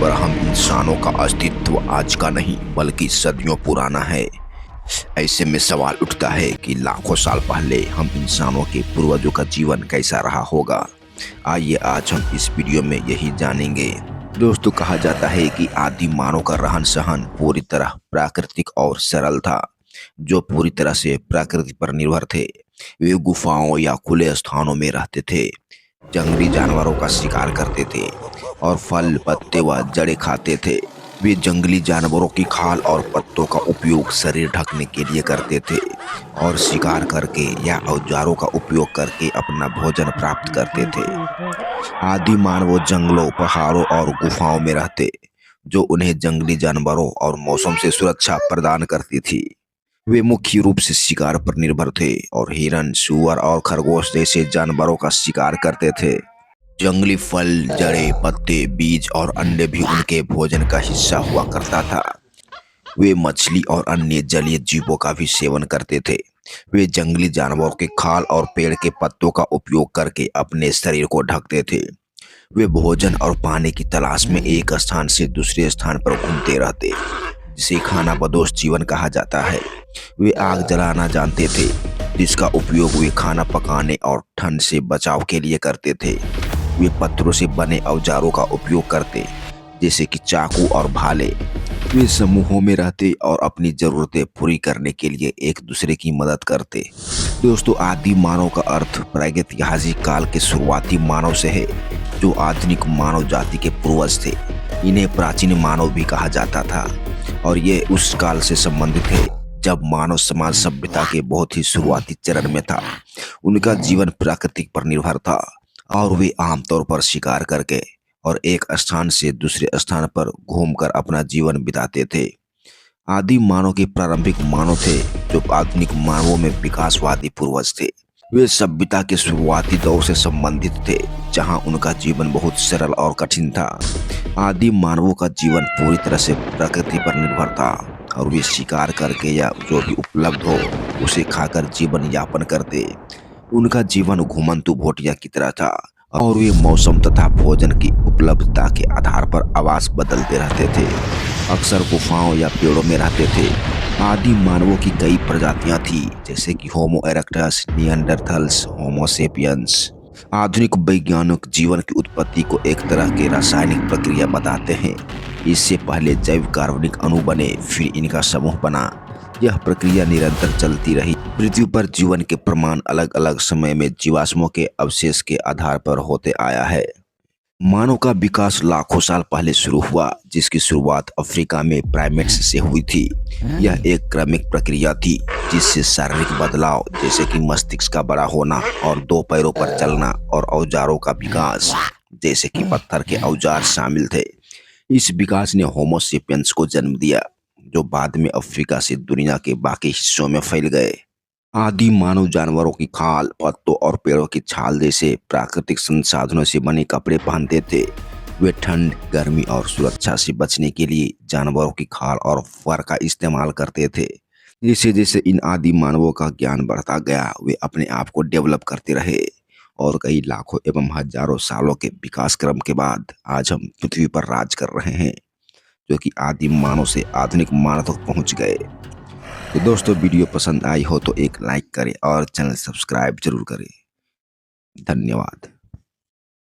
पर हम इंसानों का अस्तित्व आज का नहीं बल्कि सदियों पुराना है। ऐसे में सवाल उठता है कि लाखों साल पहले हम इंसानों के पूर्वजों का जीवन कैसा रहा होगा। आइए आज हम इस वीडियो में यही जानेंगे। दोस्तों, कहा जाता है कि आदि मानव का रहन सहन पूरी तरह प्राकृतिक और सरल था, जो पूरी तरह से प्रकृति पर निर्भर थे। वे गुफाओं या खुले स्थानों में रहते थे, जंगली जानवरों का शिकार करते थे और फल पत्ते व जड़ें खाते थे। वे जंगली जानवरों की खाल और पत्तों का उपयोग शरीर ढकने के लिए करते थे और शिकार करके या औजारों का उपयोग करके अपना भोजन प्राप्त करते थे। आदि मानव जंगलों, पहाड़ों और गुफाओं में रहते, जो उन्हें जंगली जानवरों और मौसम से सुरक्षा प्रदान करती थी। वे मुख्य रूप से शिकार पर निर्भर थे और हिरन, सूअर और खरगोश जैसे जानवरों का शिकार करते थे। जंगली फल, जड़ें, पत्ते, बीज और अंडे भी उनके भोजन का हिस्सा हुआ करता था। वे मछली और अन्य जलीय जीवों का भी सेवन करते थे। वे जंगली जानवरों के खाल और पेड़ के पत्तों का उपयोग करके अपने शरीर को ढकते थे। वे भोजन और पानी की तलाश में एक स्थान से दूसरे स्थान पर घूमते रहते, जिसे खानाबदोश जीवन कहा जाता है। वे आग जलाना जानते थे, जिसका उपयोग वे खाना पकाने और ठंड से बचाव के लिए करते थे। वे पत्थरों से बने औजारों का उपयोग करते, जैसे कि चाकू और भाले। वे समूहों में रहते और अपनी जरूरतें पूरी करने के लिए एक दूसरे की मदद करते। दोस्तों, आदि मानव का अर्थ प्रागैतिहासिक काल के शुरुआती मानव से है, जो आधुनिक मानव जाति के पूर्वज थे। इन्हें प्राचीन मानव भी कहा जाता था और ये उस काल से संबंधित है जब मानव समाज सभ्यता के बहुत ही शुरुआती चरण में था। उनका जीवन प्रकृति पर निर्भर था और वे आमतौर पर शिकार करके और एक स्थान से दूसरे स्थान पर घूमकर अपना जीवन बिताते थे। आदि मानव के प्रारंभिक मानव थे, जो आधुनिक मानवों में विकासवादी पूर्वज थे। वे सभ्यता के शुरुआती दौर से संबंधित थे, जहां उनका जीवन बहुत सरल और कठिन था। आदि मानवों का जीवन पूरी तरह से प्रकृति पर निर्भर था और वे शिकार करके या जो भी उपलब्ध हो उसे खाकर जीवन यापन करते। उनका जीवन घुमंतु भोटिया की तरह था और वे मौसम तथा भोजन की उपलब्धता के आधार पर आवास बदलते रहते थे। अक्सर गुफाओं या पेड़ों में रहते थे। आदि मानवों की कई प्रजातियां थी, जैसे कि होमो इरेक्टस, निएंडरथल्स, होमो सेपियंस। आधुनिक वैज्ञानिक जीवन की उत्पत्ति को एक तरह की रासायनिक प्रक्रिया बताते हैं। इससे पहले जैव कार्बनिक अणु बने, फिर इनका समूह बना। यह प्रक्रिया निरंतर चलती रही। पृथ्वी पर जीवन के प्रमाण अलग अलग समय में जीवाश्मों के अवशेष के आधार पर होते आया है। मानव का विकास लाखों साल पहले शुरू हुआ, जिसकी शुरुआत अफ्रीका में प्राइमेट्स से हुई थी। यह एक क्रमिक प्रक्रिया थी, जिससे शारीरिक बदलाव जैसे कि मस्तिष्क का बड़ा होना और दो पैरों पर चलना और औजारों का विकास, जैसे कि पत्थर के औजार शामिल थे। इस विकास ने होमो सेपियंस को जन्म दिया, जो बाद में अफ्रीका से दुनिया के बाकी हिस्सों में फैल गए। आदि मानव जानवरों की खाल, पत्तों और पेड़ों की छाल जैसे प्राकृतिक संसाधनों से बने कपड़े पहनते थे। वे ठंड, गर्मी और सुरक्षा से बचने के लिए जानवरों की खाल और फर का इस्तेमाल करते थे। जैसे जैसे इन आदि मानवों का ज्ञान बढ़ता गया, वे अपने आप को डेवलप करते रहे और कई लाखों एवं हजारों सालों के विकास क्रम के बाद आज हम पृथ्वी पर राज कर रहे हैं, जो कि आदि मानव से आधुनिक मानव तक पहुंच गए। तो दोस्तों, वीडियो पसंद आई हो तो एक लाइक करें और चैनल सब्सक्राइब जरूर करें। धन्यवाद।